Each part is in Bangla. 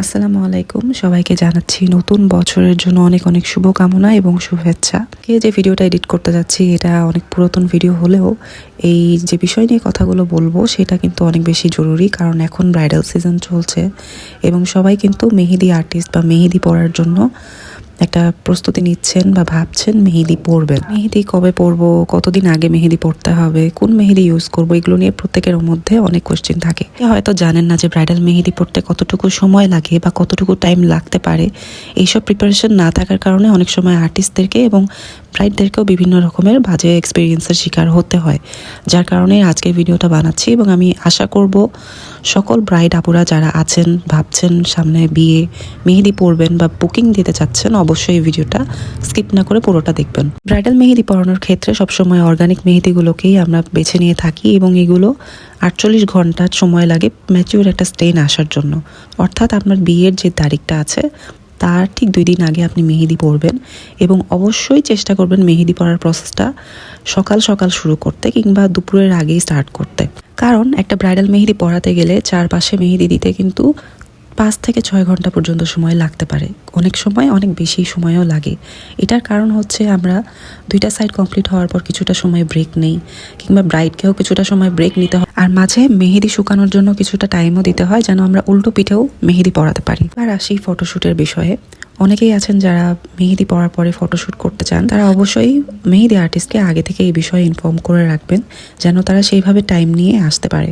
আসসালামু আলাইকুম, সবাইকে জানাচ্ছি নতুন বছরের জন্য অনেক অনেক শুভকামনা এবং শুভেচ্ছা। যে ভিডিওটা এডিট করতে যাচ্ছি এটা অনেক পুরাতন ভিডিও হলেও এই যে বিষয় নিয়ে কথাগুলো বলবো সেটা কিন্তু অনেক বেশি জরুরি, কারণ এখন ব্রাইডাল সিজন চলছে এবং সবাই কিন্তু মেহেদি আর্টিস্ট বা মেহেদি পরার জন্য একটা প্রস্তুতি নিচ্ছেন বা ভাবছেন মেহেদি পরবেন। মেহেদি কবে পরবো, কতদিন আগে মেহেদি পরতে হবে, কোন মেহেদি ইউজ করবো, এগুলো নিয়ে প্রত্যেকের মধ্যে অনেক কোশ্চেন থাকে। হয়তো জানেন না যে ব্রাইডাল মেহেদি পরতে কতটুকু সময় লাগে বা কতটুকু টাইম লাগতে পারে। এইসব প্রিপারেশন না থাকার কারণে অনেক সময় আর্টিস্টদেরকে এবং ব্রাইডদেরকেও বিভিন্ন রকমের বাজে এক্সপিরিয়েন্সের শিকার হতে হয়, যার কারণে আজকের ভিডিওটা বানাচ্ছি। এবং আমি আশা করব সকল ব্রাইড আপুরা যারা আছেন, ভাবছেন সামনে বিয়ে, মেহেদি পরবেন বা বুকিং দিতে চাচ্ছেন, অবশ্যই এই ভিডিওটা স্কিপ না করে পুরোটা দেখবেন। ব্রাইডাল মেহেদি পরানোর ক্ষেত্রে সবসময় অর্গানিক মেহেদিগুলোকেই আমরা বেছে নিয়ে থাকি এবং এগুলো 48 ঘন্টার সময় লাগে ম্যাচিউর একটা স্টেন আসার জন্য। অর্থাৎ আপনার বিয়ের যে তারিখটা আছে তার ঠিক 2 দিন আগে আপনি মেহেদি পরবেন এবং অবশ্যই চেষ্টা করবেন মেহেদি পরার প্রসেসটা সকাল সকাল শুরু করতে কিংবা দুপুরের আগেই স্টার্ট করতে। কারণ একটা ব্রাইডাল মেহেদি পরাতে গেলে চারপাশে মেহেদি দিতে কিন্তু 5 থেকে 6 ঘন্টা পর্যন্ত সময় লাগতে পারে, অনেক সময় অনেক বেশি সময়ও লাগে। এটার কারণ হচ্ছে আমরা 2টা সাইড কমপ্লিট হওয়ার পর কিছুটা সময় ব্রেক নেই, কিংবা ব্রাইডকেও কিছুটা সময় ব্রেক নিতে হয়, আর মাঝে মেহেদি শুকানোর জন্য কিছুটা টাইমও দিতে হয় যেন আমরা উল্টো পিঠেও মেহেদি পরাতে পারি। আর আসি ফটোশ্যুটের বিষয়ে। অনেকেই আছেন যারা মেহেদি পরার পরে ফটোশ্যুট করতে চান, তারা অবশ্যই মেহেদি আর্টিস্টকে আগে থেকে এই বিষয়ে ইনফর্ম করে রাখবেন যেন তারা সেইভাবে টাইম নিয়ে আসতে পারে।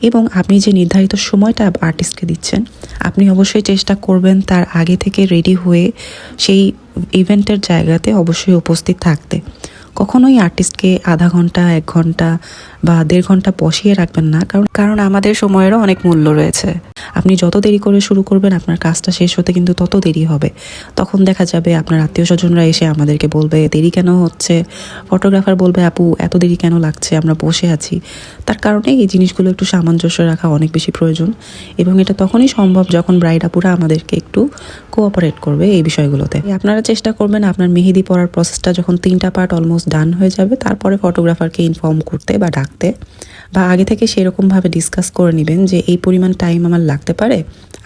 এবং আপনি যে নির্ধারিত সময়টা আর্টিস্টকে দিচ্ছেন, আপনি অবশ্যই চেষ্টা করবেন তার আগে থেকে রেডি হয়ে সেই ইভেন্টের জায়গাতে অবশ্যই উপস্থিত থাকতে। কখনোই আর্টিস্টকে আধা ঘন্টা, 1 ঘন্টা বা 1.5 ঘন্টা বসিয়ে রাখবেন না, কারণ আমাদের সময়েরও অনেক মূল্য রয়েছে। আপনি যত দেরি করে শুরু করবেন আপনার কাজটা শেষ হতে কিন্তু তত দেরি হবে। তখন দেখা যাবে আপনার আত্মীয় স্বজনরা এসে আমাদেরকে বলবে দেরি কেন হচ্ছে, ফটোগ্রাফার বলবে আপু এত দেরি কেন লাগছে, আমরা বসে আছি। তার কারণে এই জিনিসগুলো একটু সামঞ্জস্য রাখা অনেক বেশি প্রয়োজন এবং এটা তখনই সম্ভব যখন ব্রাইড আপুরা আমাদেরকে একটু কোঅপারেট করবে এই বিষয়গুলোতে। আপনারা চেষ্টা করবেন আপনার মেহেদি পরার প্রসেসটা যখন 3টা পার্ট অলমোস্ট ডান হয়ে যাবে তারপরে ফটোগ্রাফারকে ইনফর্ম করতে বা ডাকতে, বা আগে থেকে সেরকমভাবে ডিসকাস করে নেবেন যে এই পরিমাণ টাইম আমার লাগতে পারে,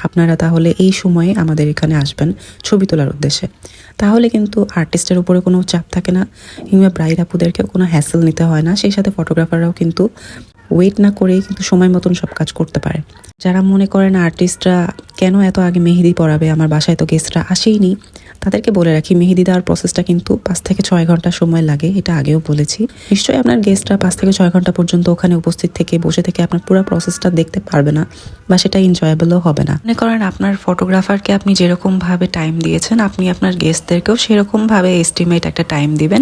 আপনারা তাহলে এই সময়ে আমাদের এখানে আসবেন ছবি তোলার উদ্দেশ্যে। তাহলে কিন্তু আর্টিস্টের উপরে কোনো চাপ থাকে না কিংবা ব্রাইড আপুদেরকেও কোনো হ্যাসেল নিতে হয় না। সেই সাথে ফটোগ্রাফাররাও কিন্তু ওয়েট না করেই কিন্তু সময় মতন সব কাজ করতে পারে। যারা মনে করেন আর্টিস্টরা কেন এত আগে মেহেদি পরাবে, আমার বাসায় তো গেস্টরা আসেইনি, তাদেরকে বলে রাখি মেহেদি দেওয়ার প্রসেসটা কিন্তু 5 থেকে 6 ঘন্টা সময় লাগে, এটা আগেও বলেছি। নিশ্চয়ই আপনার গেস্টরা 5 থেকে 6 ঘন্টা পর্যন্ত ওখানে উপস্থিত থেকে বসে থেকে আপনার পুরো প্রসেসটা দেখতে পারবে না বা সেটা এনজয়েবলও হবে না। মনে করেন আপনার ফটোগ্রাফারকে আপনি যেরকমভাবে টাইম দিয়েছেন, আপনি আপনার গেস্টদেরকেও সেরকমভাবে এস্টিমেট একটা টাইম দিবেন,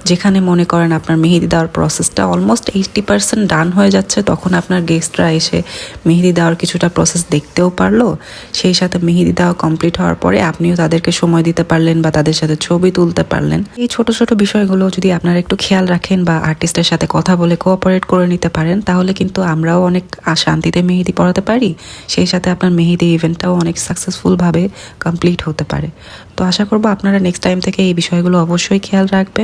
যেখানে মনে করেন আপনার মেহেদি দেওয়ার প্রসেসটা অলমোস্ট 80% ডান হয়ে যাচ্ছে। তখন আপনার গেস্টরা এসে মেহেদি দেওয়ার কিছুটা প্রসেস দেখতেও পারলো, সেই সাথে মেহেদি দেওয়া কমপ্লিট হওয়ার পরে আপনিও তাদেরকে সময় দিতে পারলেন বা তাদের সাথে ছবি তুলতে পারলেন। এই ছোট ছোট বিষয়গুলো যদি আপনারা একটু খেয়াল রাখেন বা আর্টিস্টের সাথে কথা বলে কোঅপারেট করে নিতে পারেন, তাহলে কিন্তু আমরাও অনেক শান্তিতে মেহেদি পরাতে পারি, সেই সাথে আপনার মেহেদি ইভেন্টটাও অনেক সাকসেসফুলভাবে কমপ্লিট হতে পারে। তো আশা করবো আপনারা নেক্সট টাইম থেকে এই বিষয়গুলো অবশ্যই খেয়াল রাখবেন।